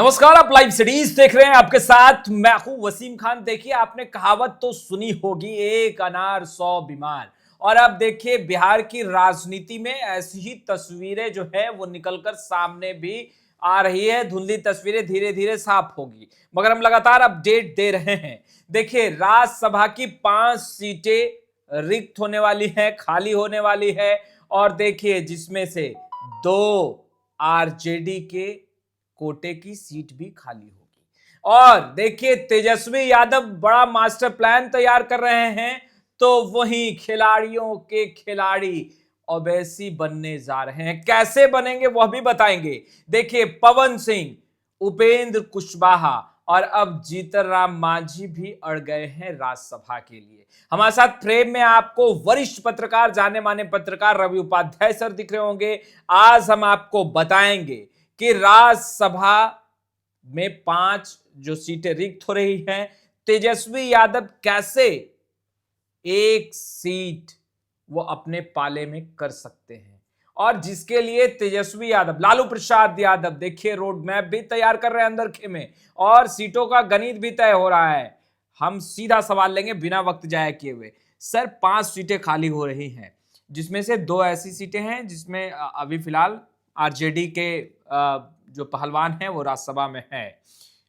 नमस्कार, आप live cities देख रहे हैं। आपके साथ मैं हूं वसीम खान। देखिए, आपने कहावत तो सुनी होगी, एक अनार 100 बीमार। और अब देखिए, बिहार की राजनीति में ऐसी ही तस्वीरें जो है वो निकलकर सामने भी आ रही है। धुंधली तस्वीरें धीरे धीरे साफ होगी, मगर हम लगातार अपडेट दे रहे हैं। देखिए, राज्यसभा की 5 सीटें रिक्त होने वाली हैं, खाली होने वाली है। और देखिए, जिसमें से 2 आरजेडी के कोटे की सीट भी खाली होगी। और देखिए, तेजस्वी यादव बड़ा मास्टर प्लान तैयार कर रहे हैं, तो वहीं खिलाड़ियों के खिलाड़ी ओवैसी बनने जा रहे हैं। कैसे बनेंगे वह भी बताएंगे। देखिए, पवन सिंह, उपेंद्र कुशवाहा और अब जीतन राम मांझी भी अड़ गए हैं राज्यसभा के लिए। हमारे साथ फ्रेम में आपको वरिष्ठ पत्रकार, जाने माने पत्रकार रवि उपाध्याय सर दिख रहे होंगे। आज हम आपको बताएंगे कि राज्यसभा में 5 जो सीटें रिक्त हो रही हैं, तेजस्वी यादव कैसे एक सीट वो अपने पाले में कर सकते हैं। और जिसके लिए तेजस्वी यादव, लालू प्रसाद यादव देखिए रोड मैप भी तैयार कर रहे हैं अंदर में, और सीटों का गणित भी तय हो रहा है। हम सीधा सवाल लेंगे बिना वक्त जाया किए हुए। सर, 5 सीटें खाली हो रही हैं, जिसमें से 2 ऐसी सीटें हैं जिसमें अभी फिलहाल आरजेडी के जो पहलवान हैं वो राज्यसभा में है।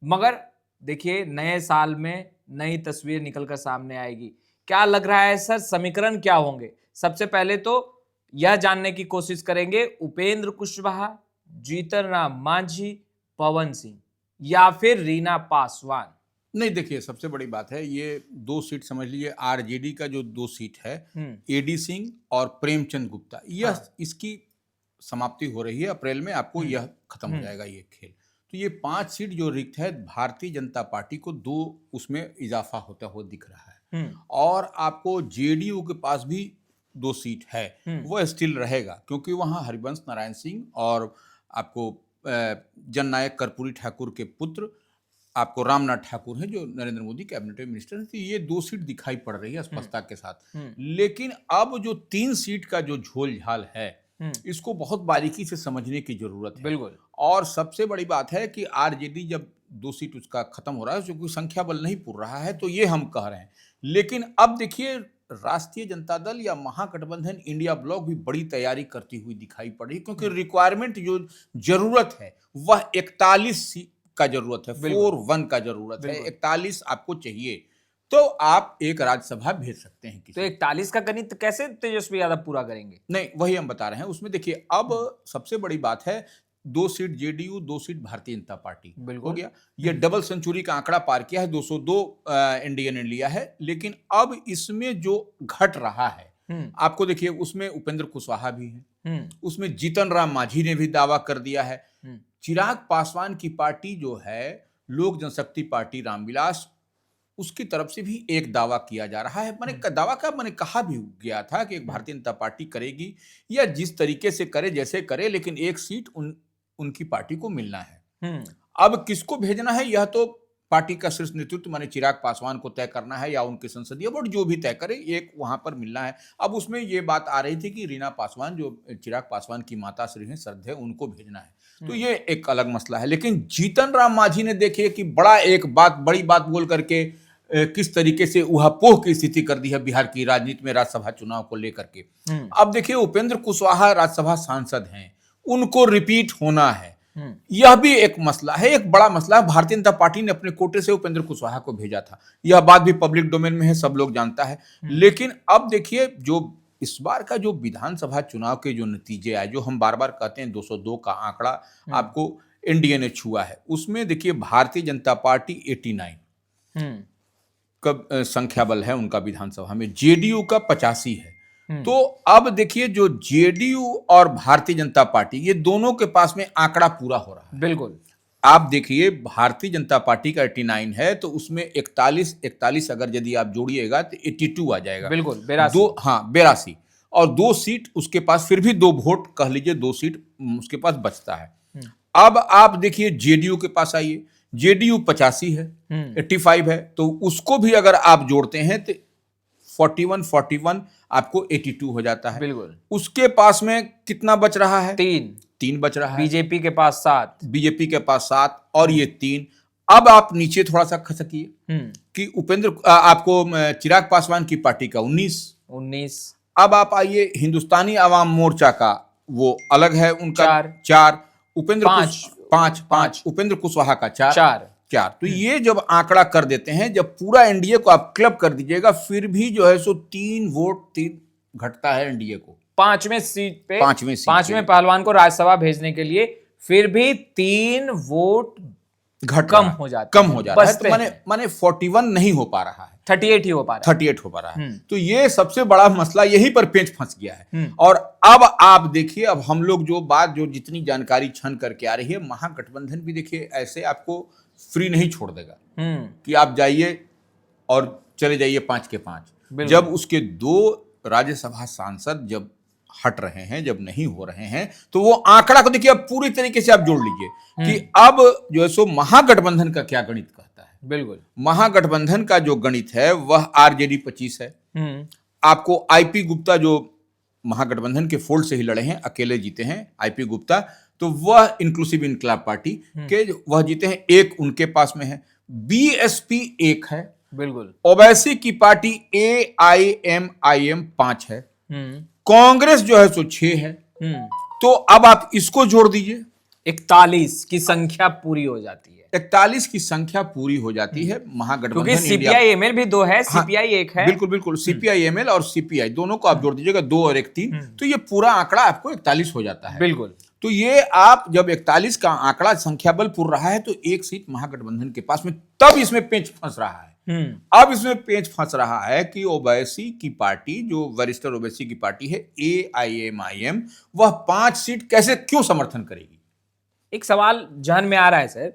मगर देखिए, नए साल में नई तस्वीर निकलकर सामने आएगी। क्या लग रहा है सर, समीकरण क्या होंगे? सबसे पहले तो यह जानने की कोशिश करेंगे, उपेंद्र कुशवाहा, जीतन राम मांझी, पवन सिंह या फिर रीना पासवान। नहीं, देखिए, सबसे बड़ी बात है, ये 2 सीट समझ लीजिए। आरजेडी का जो 2 सीट है, एडी सिंह और प्रेमचंद गुप्ता, यह इसकी समाप्ति हो रही है। अप्रैल में आपको यह खत्म हो जाएगा ये खेल। तो ये 5 सीट जो रिक्त है, भारतीय जनता पार्टी को 2 उसमें इजाफा होता हुआ दिख रहा है। और आपको जेडीयू के पास भी 2 सीट है, वो स्टिल रहेगा, क्योंकि वहाँ हरिवंश नारायण सिंह और आपको जननायक कर्पूरी ठाकुर के पुत्र आपको रामनाथ ठाकुर हैं, जो नरेंद्र मोदी कैबिनेट में मिनिस्टर हैं। तो ये 2 सीट दिखाई पड़ रही है स्पष्टता के साथ। लेकिन अब जो 3 सीट का जो झोल झाल है, इसको बहुत बारीकी से समझने की जरूरत है। बिल्कुल। और सबसे बड़ी बात है कि आरजेडी जब 2 सीट उसका खत्म हो रहा है, क्योंकि संख्या बल नहीं पूर रहा है, तो ये हम कह रहे हैं। लेकिन अब देखिए, राष्ट्रीय जनता दल या महागठबंधन इंडिया ब्लॉक भी बड़ी तैयारी करती हुई दिखाई पड़ रही है, क्योंकि रिक्वायरमेंट जो जरूरत है वह 41 सीट का जरूरत है, 4-1 का जरूरत है। 41 आपको चाहिए, तो आप एक राज्यसभा भेज सकते हैं किसी। तो 41 का गणित कैसे तेजस्वी यादव पूरा करेंगे? नहीं, वही हम बता रहे हैं। उसमें देखिए, अब सबसे बड़ी बात है, 2 seat JDU, 2 seat Bharatiya Janata party हो गया। ये डबल सेंचुरी का आंकड़ा पार किया है, 202 एनडीए ने लिया है। लेकिन अब इसमें जो घट रहा है, आपको देखिए, उसमें उपेंद्र कुशवाहा भी है, उसमें जीतन राम मांझी ने भी दावा कर दिया है। चिराग पासवान की पार्टी जो है, लोक जनशक्ति पार्टी रामविलास, उसकी तरफ से भी एक दावा किया जा रहा है। मैंने दावा का मैंने कहा भी गया था कि एक भारतीय जनता पार्टी करेगी, या जिस तरीके से करे, जैसे करे, लेकिन एक सीट उनकी पार्टी को मिलना है। अब किसको भेजना है, यह तो पार्टी का शीर्ष नेतृत्व माने चिराग पासवान को तय करना है, या उनके संसदीय बोर्ड जो भी तय करे, एक वहां पर मिलना है। अब उसमें ये बात आ रही थी कि रीना पासवान, जो चिराग पासवान की माता श्री हैं, श्रद्धेय, उनको भेजना है। तो ये एक अलग मसला है। लेकिन जीतन राम मांझी ने देखिए कि बड़ी बात बोल करके किस तरीके से उहापोह की स्थिति कर दी है बिहार की राजनीति में, राज्यसभा चुनाव को लेकर के। अब देखिए, उपेंद्र कुशवाहा राज्यसभा सांसद हैं, उनको रिपीट होना है, यह भी एक मसला है, एक बड़ा मसला है। भारतीय जनता पार्टी ने अपने कोटे से उपेंद्र कुशवाहा को भेजा था, यह बात भी पब्लिक डोमेन में है, सब लोग जानता है। लेकिन अब देखिए, जो इस बार का जो विधानसभा चुनाव के जो नतीजे आए, जो हम बार बार कहते हैं 202 का आंकड़ा आपको एनडीए ने छुआ है, उसमें देखिए भारतीय जनता पार्टी 89 का संख्या बल है उनका विधानसभा में, जेडीयू का 85 है। तो अब देखिए, जो जेडीयू और भारतीय जनता पार्टी, ये दोनों के पास में आंकड़ा पूरा हो रहा है। बिल्कुल। आप देखिए, भारतीय जनता पार्टी का 89 है, तो उसमें 41 अगर यदि आप जोड़िएगा तो 82 आ जाएगा। बिल्कुल, 82 और 2 सीट उसके पास, फिर भी 2 वोट कह लीजिए, 2 सीट उसके पास बचता है। अब आप देखिए, जेडीयू के पास आइए, जेडीयू 85 है, 85 है, तो उसको भी अगर आप जोड़ते हैं तो 41 आपको 82 हो जाता है। बिल्कुल। उसके पास में कितना बच रहा है? 3 3 बच रहा है, बीजेपी के पास 7, बीजेपी के पास 7 और ये 3। अब आप नीचे थोड़ा सा खसकिए कि आपको चिराग पासवान की पार्टी का 19। अब आप आइए हिंदुस्तानी आवाम मोर्चा का, वो अलग है उनका 4। उपेंद्र 5 उपेंद्र कुशवाहा का 4। तो ये जब आंकड़ा कर देते हैं, जब पूरा एनडीए को आप क्लब कर दीजिएगा, फिर भी जो है सो 3 वोट घटता है एनडीए को 5वें सीट पे, 5वें पहलवान को राज्यसभा भेजने के लिए, फिर भी 3 वोट कम हो जाता है। तो माने 41 नहीं हो पा रहा है, 38 ही हो पा रहा है। तो ये सबसे बड़ा मसला, यहीं पर पेंच फंस गया है। और अब आप देखिए, अब हम लोग जो जितनी जानकारी छन करके आ रही है, महागठबंधन भी देखिए ऐसे आपको फ्री नहीं छोड़ देगा कि आप जाइए और चले जाइए 5 के 5। जब उसके 2 राज्यसभा सांसद जब हट रहे हैं, जब नहीं हो रहे हैं, तो वो आंकड़ा को देखिए, अब पूरी तरीके से आप जोड़ लीजिए कि अब जो है सो महागठबंधन का क्या गणित कहता है। बिल्कुल, महागठबंधन का जो गणित है वह आरजेडी 25 है। आपको आईपी गुप्ता जो महागठबंधन के फोल्ड से ही लड़े हैं, अकेले जीते हैं आईपी गुप्ता, तो वह इंक्लूसिव इनकलाब पार्टी के वह जीते हैं, 1 उनके पास में है। बीएसपी 1 है। बिल्कुल। ओवैसी की पार्टी एआईएमआईएम 5 है। कांग्रेस जो है सो 6 है। तो अब आप इसको जोड़ दीजिए, 41 की संख्या पूरी हो जाती है। 41 की संख्या पूरी हो जाती है महागठबंधन। क्योंकि सीपीआई-एमएल भी 2 है, सीपीआई 1 है। बिल्कुल सीपीआई-एमएल और सीपीआई दोनों को आप जोड़ दीजिएगा, 2 और 1 3, तो ये पूरा आंकड़ा आपको 41 हो जाता है। बिल्कुल। तो ये आप जब 41 का आंकड़ा संख्या बल पूर रहा है, तो 1 सीट महागठबंधन के पास में, तब इसमें पेंच फंस रहा है। अब इसमें पेंच फंस रहा है कि ओवैसी की पार्टी, जो वरिष्ठ ओवैसी की पार्टी है एआईएमआईएम, वह 5 सीट कैसे क्यों समर्थन करेगी। एक सवाल जहन में आ रहा है सर,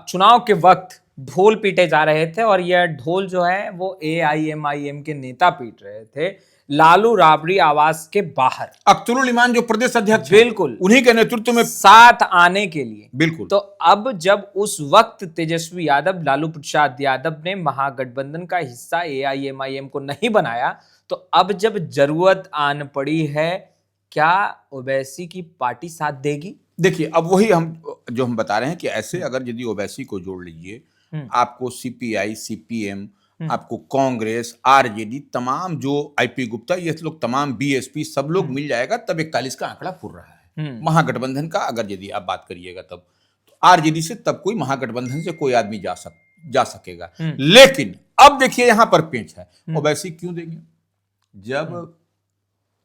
चुनाव के वक्त ढोल पीटे जा रहे थे और यह ढोल जो है वो एआईएमआईएम के नेता पीट रहे थे लालू राबड़ी आवास के बाहर। अख्तरुल इमान जो प्रदेश अध्यक्ष, बिल्कुल, उन्हीं के नेतृत्व में साथ आने के लिए। बिल्कुल। तो अब जब उस वक्त तेजस्वी यादव, लालू प्रसाद यादव ने महागठबंधन का हिस्सा एआईएमआईएम को नहीं बनाया, तो अब जब जरूरत आन पड़ी है, क्या ओवैसी की पार्टी साथ देगी? देखिए, अब वही हम बता रहे हैं कि ऐसे अगर यदि ओवैसी को जोड़ लीजिए, आपको सीपीआई, सीपीएम, आपको कांग्रेस, आरजेडी, तमाम जो आईपी गुप्ता, ये लोग तमाम बीएसपी, सब लोग मिल जाएगा, तब 41 का आंकड़ा पूर रहा है महागठबंधन का। अगर यदि आप बात करिएगा तब तो आरजेडी से तब कोई महागठबंधन से कोई आदमी जा सकेगा। लेकिन अब देखिए यहां पर पेंच है, ओवैसी क्यों देंगे? जब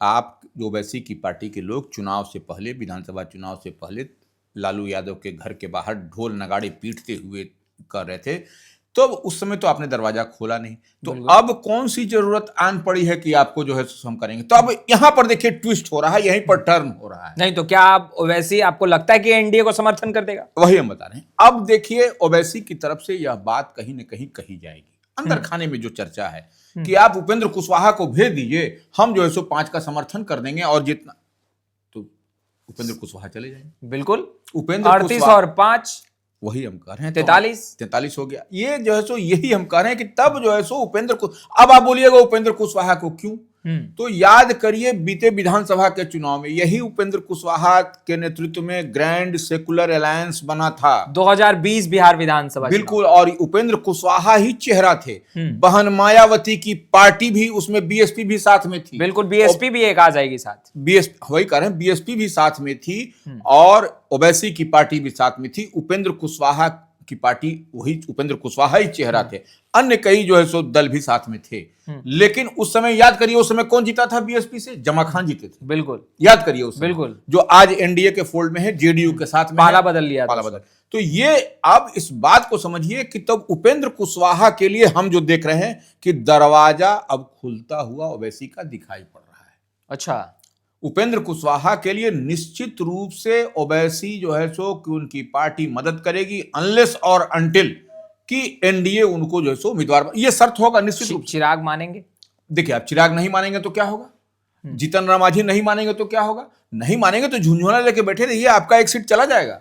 आप ओवैसी की पार्टी के लोग चुनाव से पहले, विधानसभा चुनाव से पहले, लालू यादव के घर के बाहर ढोल नगाड़े पीटते हुए कर रहे थे, तो उस समय तो आपने दरवाजा खोला नहीं, तो अब कौन सी जरूरत आन पड़ी है कि आपको जो है हम करेंगे? तो अब यहां पर देखिए ट्विस्ट हो रहा है, यहीं पर टर्न हो रहा है। नहीं तो क्या ओवैसी, आपको लगता है कि एनडीए को समर्थन कर देगा? वही हम बता रहे हैं। अब देखिए ओवैसी की तरफ से यह बात कहीं न कहीं कही जाएगी, अंदर खाने में जो चर्चा है कि आप उपेंद्र कुशवाहा को भेज दीजिए, हम जो है सो 5 का समर्थन कर देंगे और जितना, तो उपेंद्र कुशवाहा चले जाएंगे। बिल्कुल, उपेंद्र 38 और 5, वही हम कह रहे हैं, 43 हो गया। ये जो है सो यही हम कह रहे हैं कि तब जो है सो उपेंद्र को, अब आप बोलिएगा उपेंद्र कुशवाहा को क्यों, तो याद करिए बीते विधानसभा के चुनाव में यही उपेंद्र कुशवाहा के नेतृत्व में ग्रैंड सेकुलर अलायंस बना था, 2020 बिहार विधानसभा। बिल्कुल, और उपेंद्र कुशवाहा ही चेहरा थे। बहन मायावती की पार्टी भी उसमें, बीएसपी भी साथ में थी। बिल्कुल, बीएसपी भी एक आ जाएगी साथ, वही कह रहे हैं, बीएसपी भी साथ में थी और ओवैसी की पार्टी भी साथ में थी। उपेंद्र कुशवाहा की पार्टी, वही उपेंद्र कुशवाहा ही चेहरा थे, अन्य कई जो है सो दल भी साथ में थे। लेकिन उस समय याद करिए, उस समय कौन जीता था बीएसपी से? जमा खान जीते थे। बिल्कुल, याद करिए उस समय, बिल्कुल, जो आज एनडीए के फोल्ड में है, जेडीयू के साथ में पाला बदल लिया, पाला बदल। तो ये अब इस बात को समझिए कि तब उपेंद्र कुशवाहा के लिए हम जो देख रहे हैं कि दरवाजा अब खुलता हुआ ओवैसी का दिखाई पड़ रहा है। अच्छा, उपेंद्र कुशवाहा के लिए निश्चित रूप से ओवैसी जो है सो कि उनकी पार्टी मदद करेगी, अनलेस और अनटिल कि एनडीए उनको जो है सो उम्मीदवार, ये शर्त होगा निश्चित रूप से। चिराग मानेंगे? देखिए, आप चिराग नहीं मानेंगे तो क्या होगा, जीतन राम मांझी नहीं मानेंगे तो क्या होगा, नहीं मानेंगे तो झुंझुना लेके बैठे रहिए, आपका 1 सीट चला जाएगा।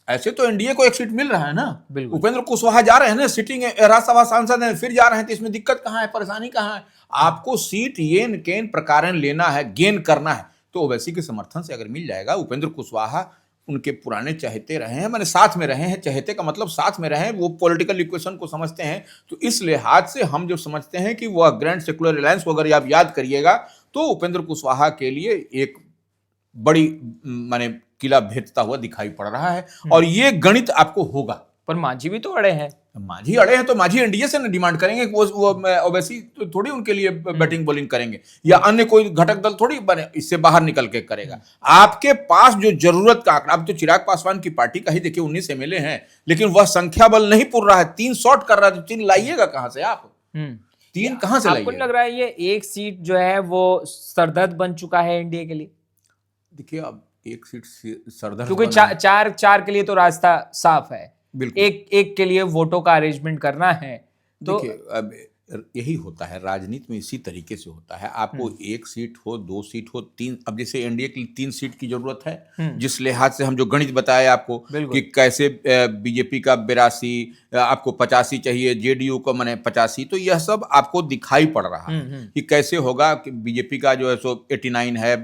ऐसे तो एनडीए को 1 सीट मिल रहा है ना, उपेंद्र कुशवाहा जा रहे हैं ना, सिटिंग राज्यसभा सांसद हैं, फिर जा रहे हैं, तो इसमें दिक्कत कहां है, परेशानी कहां है? आपको सीट येन केन प्रकारन लेना है, गेन करना है, तो ओवैसी के समर्थन से अगर मिल जाएगा, उपेंद्र कुशवाहा उनके पुराने चहेते रहे हैं, माने साथ में रहे हैं, चहेते का मतलब साथ में रहे हैं, वो पॉलिटिकल इक्वेशन को समझते हैं। तो इस लिहाज से हम जो समझते हैं कि वह ग्रैंड सेकुलर अलायंस को अगर आप याद करिएगा तो उपेंद्र कुशवाहा के लिए एक बड़ी माने किला भेदता हुआ दिखाई पड़ रहा है, और ये गणित आपको होगा। पर मांझी भी तो अड़े हैं। मांझी अड़े हैं तो मांझी एनडीए से न डिमांड करेंगे, वो ओवैसी तो थोड़ी उनके लिए बैटिंग बॉलिंग करेंगे, या अन्य कोई घटक दल थोड़ी बने इससे बाहर निकल के करेगा। आपके पास जो जरूरत का आंकड़ा, अब तो चिराग पासवान की पार्टी का ही देखिए 19 एमएलए हैं, लेकिन वह संख्या बल नहीं पूर रहा है, 3 शॉट कर रहा है, तो 3 लाइएगा कहां से आप? 3 कहां से लाइएगा? आपको नहीं लग रहा है ये एक सीट जो है वो सरदर्द बन चुका है एनडीए के लिए? देखिए अब एक सीट सरदर्द, क्योंकि चार के लिए तो रास्ता साफ है, बिल्कुल एक के लिए वोटों का अरेंजमेंट करना है। तो देखिए अब यही होता है राजनीति में, इसी तरीके से होता है। आपको 1 सीट हो, 2 सीट हो, 3, अब जैसे एनडीए के लिए 3 सीट की जरूरत है, जिस लिहाज से हम जो गणित बताए आपको कि कैसे बीजेपी का 82, आपको 85 चाहिए, जेडीयू को माने 85, तो यह सब आपको दिखाई पड़ रहा है कि कैसे होगा कि बीजेपी का जो है सो 89 है,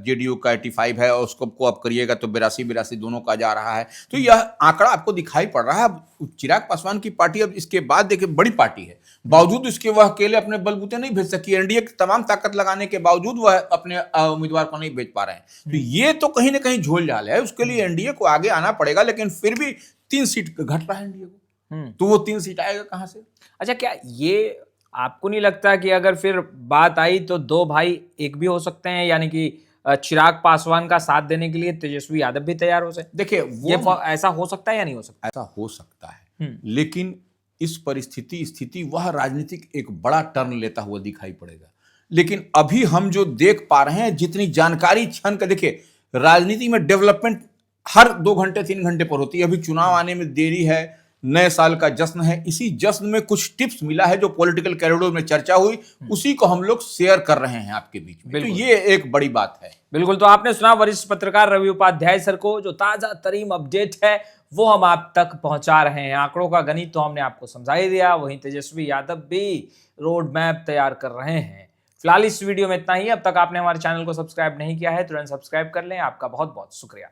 जेडीयू का 85 है, और उसको को आप करिएगा तो 82 दोनों का जा रहा है। तो यह आंकड़ा आपको दिखाई पड़ रहा है। चिराग पासवान की पार्टी अब इसके बाद देखिए बड़ी पार्टी है, बावजूद इसके वह अकेले अपने बलबूते नहीं भेज सकी। एनडीए की तमाम ताकत लगाने के बावजूद वह अपने उम्मीदवार को नहीं भेज पा रहे हैं। तो ये तो कहीं ना कहीं झोल झाल है, उसके लिए एनडीए को आगे आना पड़ेगा, लेकिन फिर भी 3 सीट घट रहा है एनडीए को, तो वो 3 सीट आएगा कहां से? अच्छा, क्या ये आपको नहीं लगता कि अगर फिर बात आई तो 2 भाई एक भी हो सकते हैं, यानी कि चिराग पासवान का साथ देने के लिए तेजस्वी यादव भी तैयार हो सकते? देखिए ये ऐसा हो सकता है या नहीं हो सकता? ऐसा हो सकता है, लेकिन इस स्थिति वह राजनीतिक एक बड़ा टर्न लेता हुआ दिखाई पड़ेगा। लेकिन अभी हम जो देख पा रहे हैं, जितनी जानकारी क्षण का, देखिए राजनीति में डेवलपमेंट हर 2 घंटे 3 घंटे पर होती है। अभी चुनाव आने में देरी है, नए साल का जश्न है, इसी जश्न में कुछ टिप्स मिला है जो पॉलिटिकल कॉरिडोर में चर्चा हुई, उसी को हम लोग शेयर कर रहे हैं आपके बीच में। तो ये एक बड़ी बात है। बिल्कुल। तो आपने सुना वरिष्ठ पत्रकार रवि उपाध्याय सर को, जो ताजा तरीन अपडेट है वो हम आप तक पहुंचा रहे हैं। आंकड़ों का गणित तो हमने आपको समझा ही दिया, वहीं तेजस्वी यादव भी रोड मैप तैयार कर रहे हैं। फिलहाल इस वीडियो में इतना ही। अब तक आपने हमारे चैनल को सब्सक्राइब नहीं किया है, तुरंत सब्सक्राइब कर लें। आपका बहुत बहुत शुक्रिया।